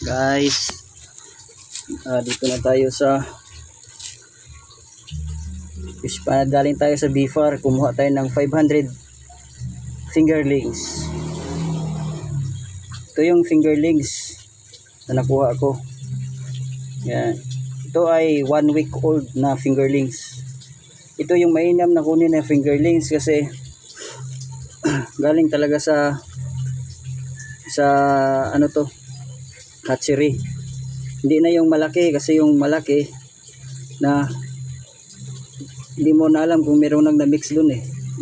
Guys, dito na tayo sa fish pond. Galing tayo sa BFAR, kumuha tayo ng 500 fingerlings. Ito yung fingerlings na nakuha ko. Yan. Ito ay 1 week old na fingerlings. Ito yung mainam na kunin na fingerlings kasi galing talaga sa ano to, hatchery. Hindi na yung malaki, kasi yung malaki na hindi mo na alam kung meron nang na-mix dun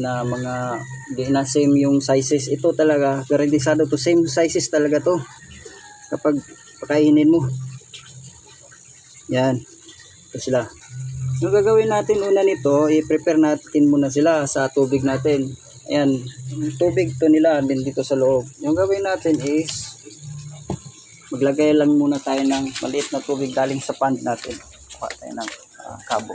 na mga hindi na same yung sizes. Ito talaga garantisado to, same sizes talaga to kapag pakainin mo. Yan, ito sila. Yung gagawin natin una nito, i-prepare natin muna sila sa tubig natin. Ayan, tubig to nila din dito sa loob. Yung gawin natin is maglagay lang muna tayo ng maliit na tubig galing sa pond natin. Kuha tayo ng kabo.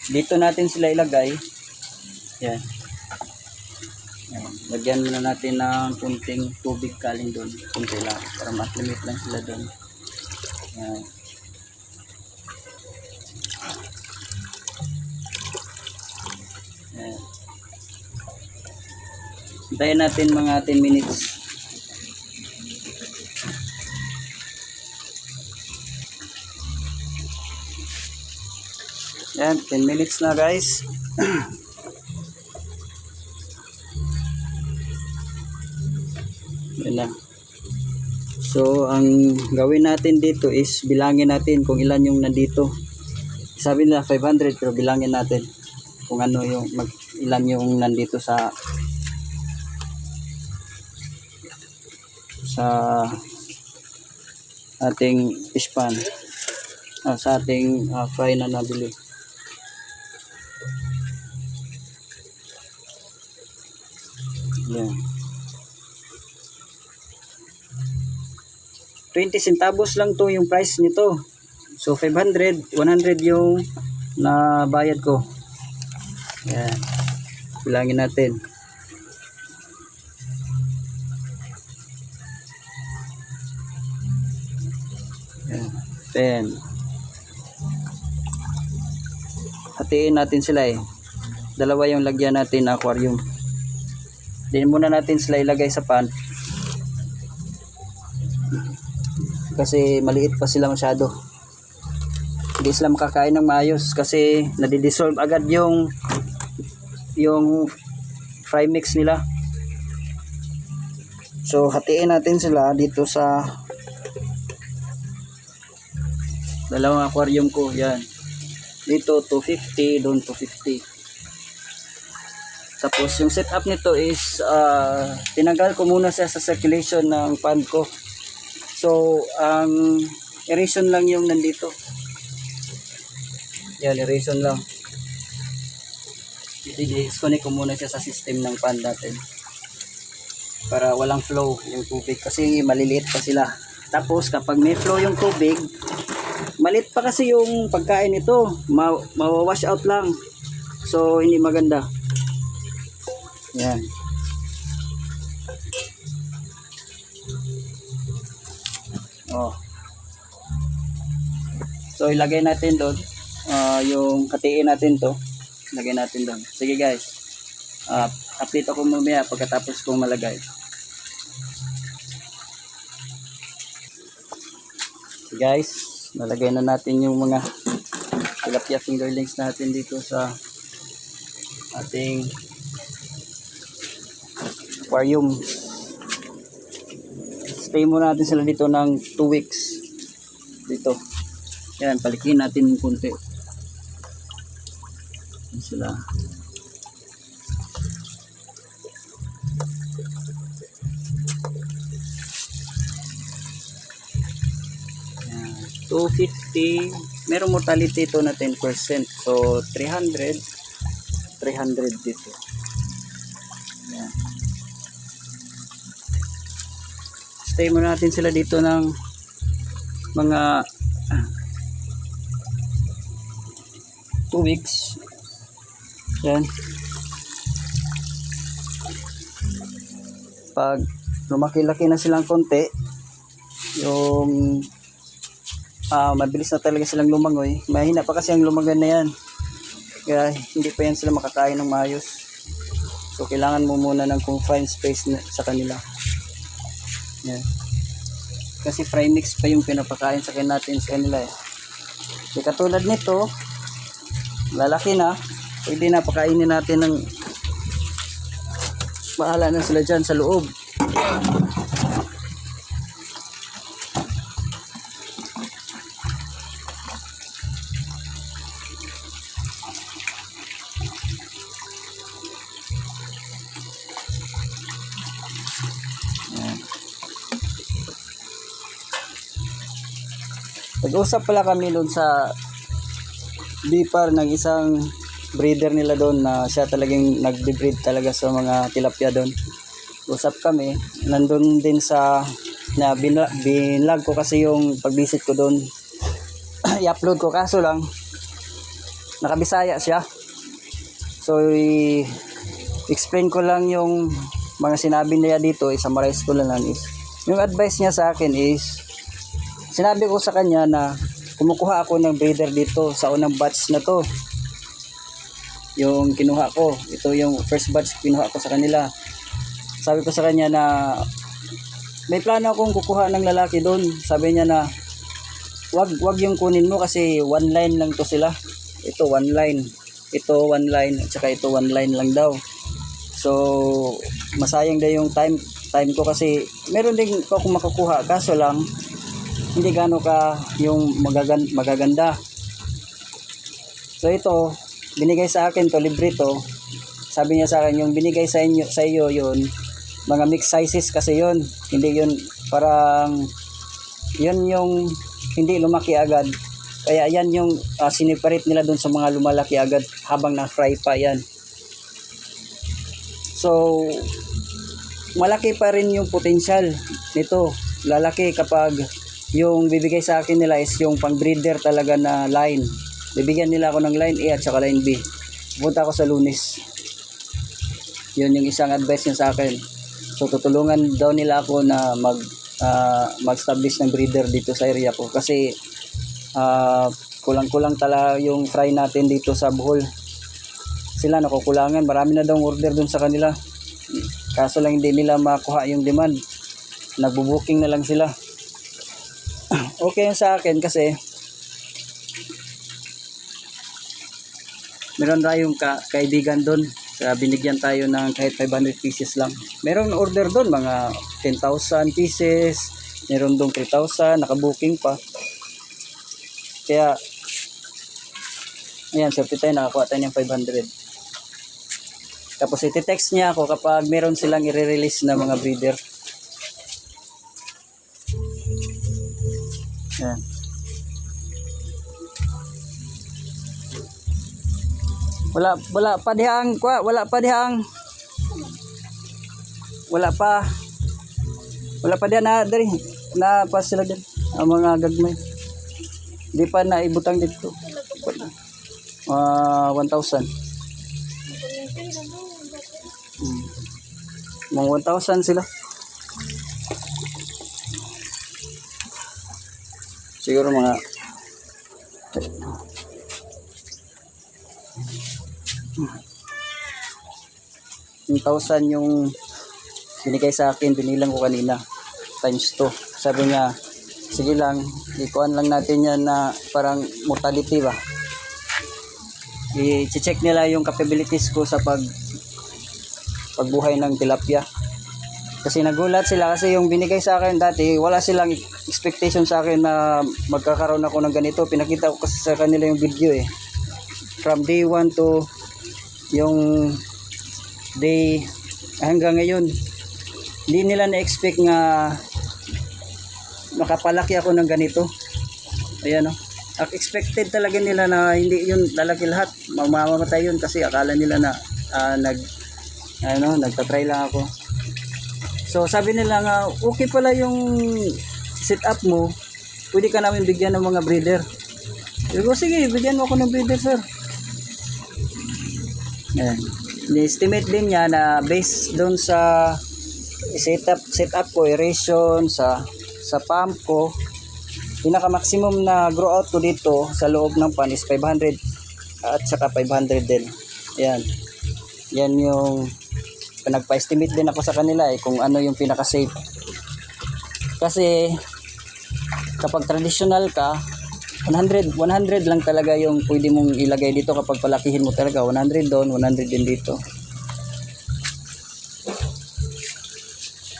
Dito natin sila ilagay. Yan. Yan. Lagyan muna natin ng kunting tubig galing doon. Kunti lang para mas-limit lang sila doon. Yan. Yan. Hintayin natin mga 10 minutes. Yan, 10 minutes na guys. Yan na. So, ang gawin natin dito is bilangin natin kung ilan yung nandito. Sabi nila 500 pero bilangin natin kung ano yung ilan yung nandito sa ating fish pan, sa ating fry na nabili. Yan. 20 centavos lang to yung price nito. So 500, 100 yung nabayad ko. Yan. Bilangin natin. Yan. 10. Hatiin natin sila dalawa yung lagyan natin na aquarium. Din muna natin sila ilagay sa pan. Kasi maliit pa sila masyado. Hindi sila makakain ng maayos kasi nadidissolve agad yung fry mix nila. So hatiin natin sila dito sa dalawang aquarium ko. Yan. Dito 250, doon 250. Tapos yung setup nito is tinanggal ko muna siya sa circulation ng pond ko. So ang aeration lang yung nandito. Yan, aeration lang. I-disconnect ko muna siya sa system ng pond natin para walang flow yung tubig kasi maliliit pa sila. Tapos kapag may flow yung tubig, maliit pa kasi yung pagkain nito, mawawash out lang. So hindi maganda. Yan. Oh. So ilagay natin doon yung hatiin natin to. Ilagay natin doon. Sige guys. Update ako mamaya pagkatapos kong malagay. So guys, nalagay na natin yung mga tilapia fingerlings natin dito sa ating aquarium. Stay muna natin sila dito ng 2 weeks dito. Yan, palikin natin ng konti. Yan sila. Yan, 250. Merong mortality ito na 10%. So 300 dito. Yan. Stay muna natin sila dito ng mga 2 weeks. Yan. Pag lumaki-laki na silang konti, yung mabilis na talaga silang lumangoy. Mahina pa kasi ang lumagan na yan. Kaya hindi pa yan sila makakain ng maayos. So kailangan mo muna ng confined space sa kanila. Yan. Kasi fry mix pa yung pinapakain sa kanila eh. So, katulad nito, lalaki na, pwede na pakainin natin ng bahala na sila dyan sa loob. Nag-usap pala kami doon sa bipar ng isang breeder nila doon na siya talagang nagbe-breed talaga sa mga tilapia doon. Usap kami, nandun din sa na binlog ko kasi yung pag-visit ko doon. I-upload ko kaso lang nakabisaya siya. So explain ko lang yung mga sinabi niya dito, i-summarize ko lang is yung advice niya sa akin is sinabi ko sa kanya na kumukuha ako ng breeder dito sa unang batch na to. Yung kinuha ko, ito yung first batch kinuha ko sa kanila. Sabi ko sa kanya na may plano akong kukuha ng lalaki doon. Sabi niya na wag yung kunin mo kasi one line lang to sila. Ito one line, ito one line, at saka ito one line lang daw. So masayang daw yung time ko kasi meron din akong makukuha kaso lang hindi gaano ka yung magaganda. So ito, binigay sa akin to, libre to. Sabi niya sa akin, yung binigay sa iyo yun, mga mixed sizes kasi yun. Hindi yun parang, yun yung hindi lumaki agad. Kaya yan yung siniparate nila dun sa mga lumalaki agad habang na-fry pa yan. So, malaki pa rin yung potential nito. Lalaki kapag yung bibigay sa akin nila is yung pang breeder talaga na line. Bibigyan nila ako ng line A at saka line B. Punta ako sa Lunes. Yun yung isang advice niya sa akin. So tutulungan daw nila ako na mag-establish ng breeder dito sa area ko kasi kulang-kulang talaga yung fry natin dito sa Bohol. Sila nakukulangan, marami na daw order dun sa kanila. Kaso lang hindi nila makuha yung demand. Nagbo-booking na lang sila. Okay sa akin kasi meron tayong kaibigan doon. Binigyan tayo ng kahit 500 pieces lang. Meron order doon mga 10,000 pieces. Meron doon 3,000, nakabooking pa. Kaya ayan, swerte tayo, nakakuha tayo ng 500. Tapos iti-text niya ako kapag meron silang i-release na mga breeder. Yan. Wala pa dihang na dari na pa sila din ang mga gagmay. Di pa na ibutang dito. 1,000. Mga 1,000 sila. Siguro mga 1,000 yung binigay sa akin, binilang ko kanina times 2. Sabi niya, sige lang, ikuan lang natin yan na parang mortality ba. I-check nila yung capabilities ko sa pagbuhay ng tilapia. Kasi nagulat sila kasi yung binigay sa akin dati, wala silang expectation sa akin na magkakaroon ako ng ganito. Pinakita ko kasi sa kanila yung video eh. From day 1 to yung day hanggang ngayon. Hindi nila na-expect nga makapalaki ako ng ganito. Ayan o. Expected talaga nila na hindi yun lalaki lahat. Mamamatay yun kasi akala nila na nagtatry lang ako. So sabi nila nga okay pala yung setup mo, pwede ka namin bigyan ng mga breeder. Sabi ko sige, bigyan mo ako ng breeder sir. Ayan. Ni-estimate din niya na based doon sa set up ko aeration sa pump ko. Pinaka maximum na grow out ko dito sa loob ng pan is 500 at saka 500 din. Ayan. Yan yung nagpa-estimate din ako sa kanila kung ano yung pinaka safe. Kasi kapag traditional ka, 100 lang talaga yung pwede mong ilagay dito kapag palakihin mo talaga. 100 doon, 100 din dito.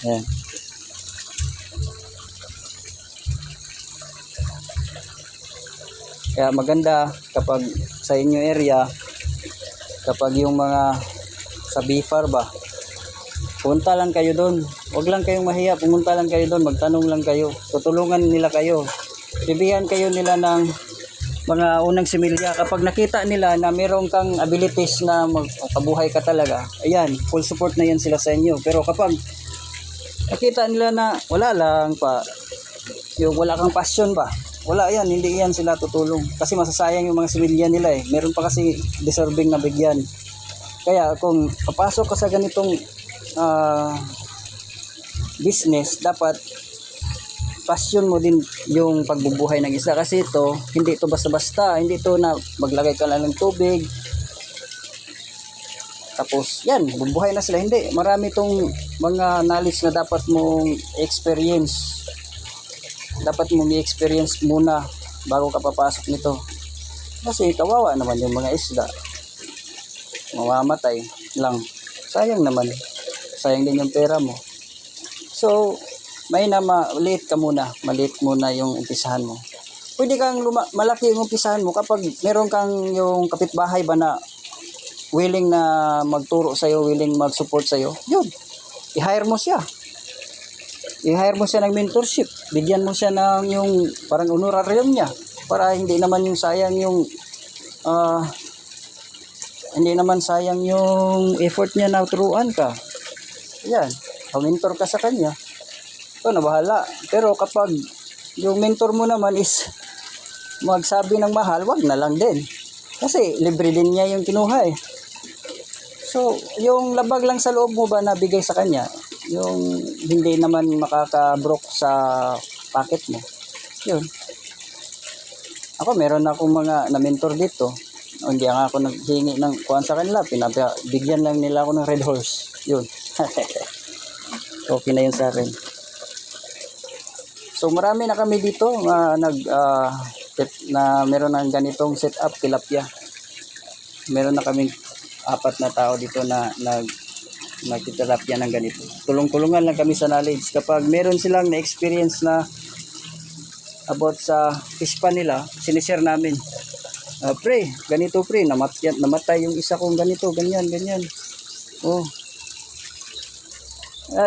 Ayan. Kaya maganda kapag sa inyo area, kapag yung mga sa BFAR ba, punta lang kayo doon. Huwag lang kayong mahiya, pumunta lang kayo doon, magtanong lang kayo. Tutulungan nila kayo. Bibigyan kayo nila ng mga unang similya. Kapag nakita nila na meron kang abilities na magkabuhay ka talaga, ayan, full support na yan sila sa inyo. Pero kapag nakita nila na wala lang pa, yung wala kang passion ba, wala yan, hindi yan sila tutulong. Kasi masasayang yung mga similya nila Meron pa kasi deserving na bigyan. Kaya kung papasok ka sa ganitong business, dapat passion mo din yung pagbubuhay ng isda. Kasi ito, hindi ito basta-basta. Hindi ito na maglagay ka lang ng tubig tapos yan, bubuhay na sila. Hindi, marami itong mga knowledge na dapat mong experience. Dapat mong i-experience muna bago ka papasok nito. Kasi kawawa naman yung mga isda. Mamamatay lang. Sayang naman. Sayang din yung pera mo. So, may na maliit ka muna. Maliit muna yung umpisahan mo. Pwede kang malaki yung umpisahan mo kapag meron kang yung kapitbahay ba na willing na magturo sa'yo, willing mag-support sa'yo. Yun. I-hire mo siya. I-hire mo siya ng mentorship. Bigyan mo siya ng yung parang honorarium niya. Para hindi naman yung sayang yung hindi naman sayang yung effort niya na turuan ka. Yan. Mentor ka sa kanya. Ito na bahala. Pero kapag yung mentor mo naman is magsabi ng mahal, wag na lang din. Kasi libre din niya yung kinuha So, yung labag lang sa loob mo ba na bigay sa kanya, yung hindi naman makaka-broke sa pocket mo. Yun. Ako, meron akong mga na-mentor dito. Hindi nga ako naghingi ng kuhan sa kanila. Bigyan lang nila ako ng Red Horse. Yun. Okay na yun sa akin. So, marami na kami dito na meron ng ganitong setup, tilapia. Meron na kaming 4 na tao dito na nagtitilapia ng ganito. Tulong-tulungan lang kami sa knowledge. Kapag meron silang na-experience na about sa fish pan nila, sinishare namin. Pre, ganito pre, namatay yung isa kong ganito, ganyan. Oh.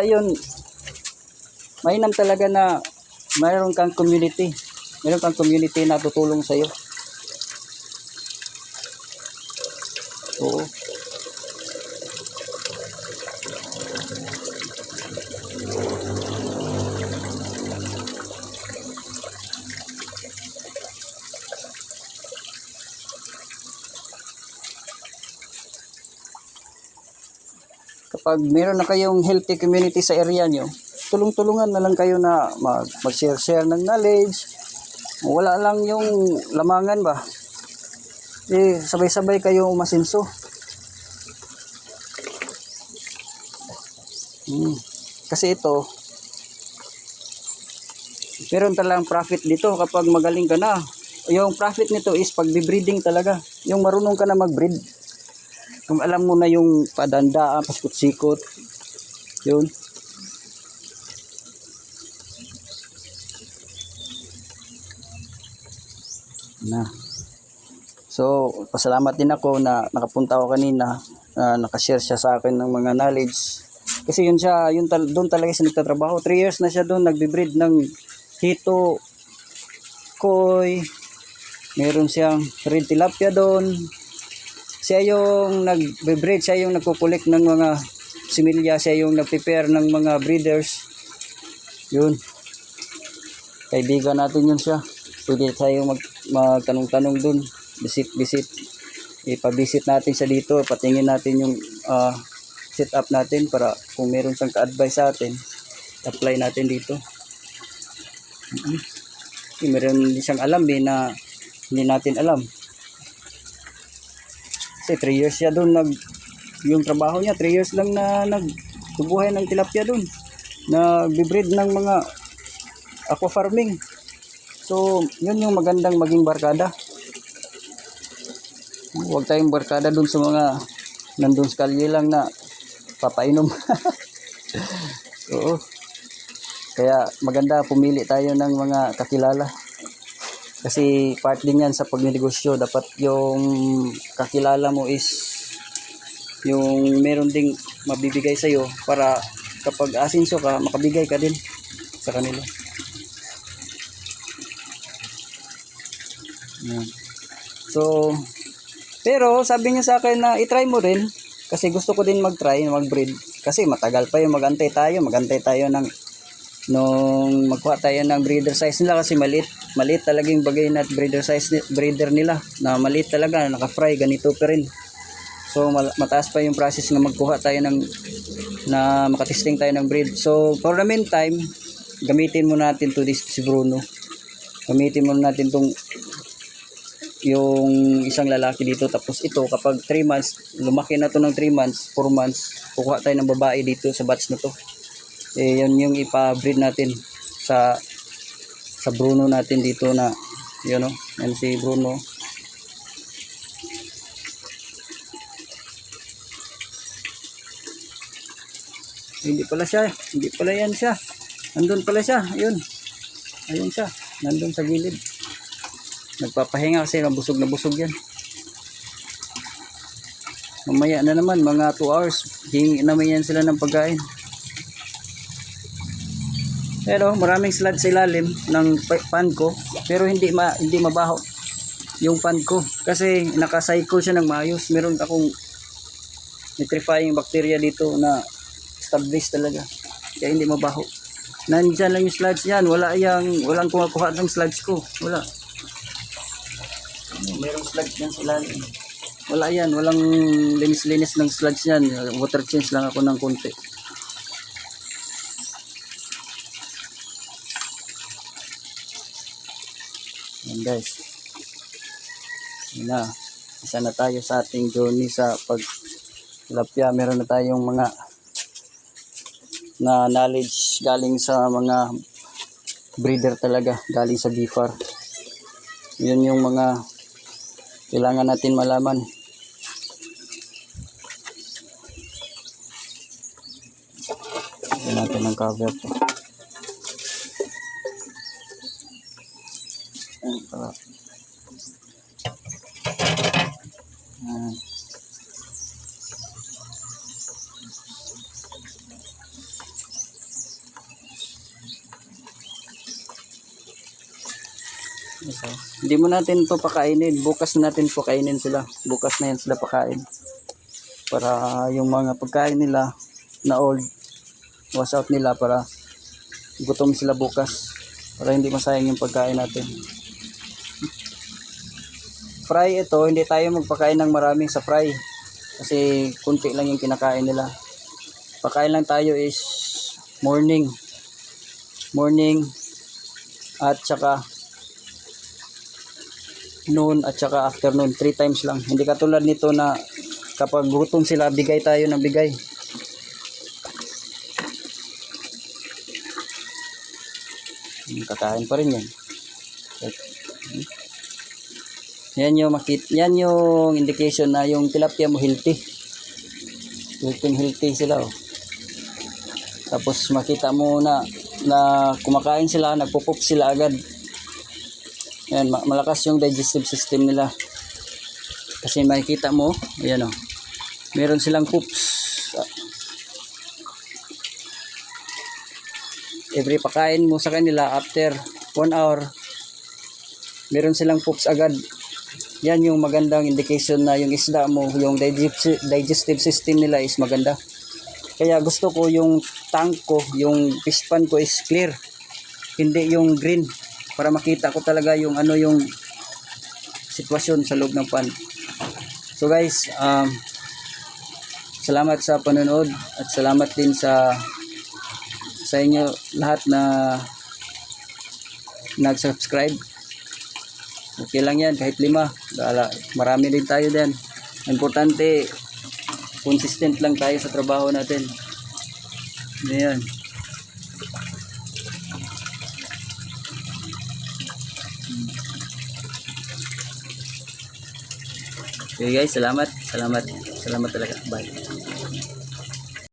Yun. Mainam talaga na mayroon kang community. Meron kang community na tutulong sa'yo. Oo. Kapag meron na kayong healthy community sa area nyo, tulong-tulungan na lang kayo na mag-share ng knowledge. Wala lang yung lamangan ba. Sabay-sabay kayo umasinso. Kasi ito, meron talagang profit dito kapag magaling ka na. Yung profit nito is pag-breeding talaga. Yung marunong ka na mag-breed. Kung alam mo na yung padandaan, pasikot-sikot, yun. Na. So, pasalamat din ako na nakapunta ako kanina, nakashare siya sa akin ng mga knowledge. Kasi yun siya, doon talaga siya nagtatrabaho. 3 years na siya doon, nagbe-breed ng hito, koi, meron siyang red tilapia doon. Siya yung nagbe-breed, siya yung nagkukulik ng mga similya, siya yung nag-prepare ng mga breeders. Yun. Kaibigan natin yun siya. Pwede tayo magtanong-tanong dun. Visit. Ipa-visit natin siya dito. Patingin natin yung set up natin para kung meron siyang ka-advise sa atin, apply natin dito. Meron din siyang alam na hindi natin alam. Kasi 3 years siya doon yung trabaho niya, 3 years lang na nagtubuhay ng tilapia doon. Nag-breed ng mga aqua farming. So, yun yung magandang maging barkada. Huwag tayong barkada doon sa mga nandun sa kalye lang na papainom. Oo. Kaya maganda pumili tayo ng mga kakilala. Kasi part din yan sa pagnegosyo. Dapat yung kakilala mo is yung meron ding mabibigay sa'yo para kapag asinso ka, makabigay ka din sa kanila. Yan. So, pero sabi niya sa akin na itry mo rin kasi gusto ko din mag-try, mag-breed. Kasi matagal pa yung magantay tayo ng nung magkuha tayo ng breeder size nila kasi maliit talaga yung bagay na breeder nila na maliit talaga, naka-fry, ganito pa rin. So mataas pa yung process na magkuha tayo na makatesting tayo ng breed. So for the meantime, gamitin mo natin to this si Bruno. Gamitin mo natin tong yung isang lalaki dito, tapos ito kapag 3 months, lumaki na to ng 3 months, 4 months, kukuha tayo ng babae dito sa batch na to. Yun yung ipa-breed natin sa Bruno natin dito na yun o, yan si Bruno. Hindi pala yan siya, nandun pala siya, ayun siya, nandun sa gilid, nagpapahinga kasi busog na busog yan. Mamaya na naman mga 2 hours hingi naman yan sila ng pagkain. Pero maraming sludge sa ilalim ng pan ko, pero hindi mabaho yung pan ko kasi naka-cycle siya ng maayos. Meron akong nitrifying bacteria dito na established talaga, kaya hindi mabaho. Nandiyan lang yung sludge yan, walang kumakuha ng sludge ko, wala. Merong sludge yan sa ilalim, wala yan, walang linis-linis ng sludge yan. Water change lang ako ng konti. Yan guys, yun na, isa na tayo sa ating journey sa pagtilapia. Meron na tayong mga na knowledge galing sa mga breeder talaga, galing sa BFAR. Yun yung mga kailangan natin malaman. Lagyan natin ng cover po. Hindi mo natin to pakainin, bukas na natin pakainin sila, bukas na yan sila pakain para yung mga pagkain nila na old wash out nila, para gutom sila bukas, para hindi masayang yung pagkain natin. Fry ito, hindi tayo magpakain ng marami sa fry kasi kunti lang yung kinakain nila. Pakain lang tayo is morning at saka noon at saka afternoon, 3 times lang. Hindi katulad nito na kapag gutom sila, bigay tayo ng bigay. Kakain pa rin yan. Yan yung indication na yung tilapia mo healthy. Healthy sila oh. Tapos makita mo na kumakain sila, nagpo-poop sila agad. Ayan, malakas yung digestive system nila. Kasi makikita mo, ayan o, meron silang poops. Every pakain mo sa kanila, after 1 hour, meron silang poops agad. Yan yung magandang indication na yung isda mo, yung digestive system nila is maganda. Kaya gusto ko yung tank ko, yung fish pan ko is clear, hindi yung green, para makita ko talaga yung yung sitwasyon sa loob ng pan. So guys, Salamat sa panonood at salamat din sa inyo lahat na nag-subscribe. Okay lang yan, kahit 5. Marami din tayo din. Importante, consistent lang tayo sa trabaho natin. Ayan. Okay guys, salamat. Salamat talaga. Bye.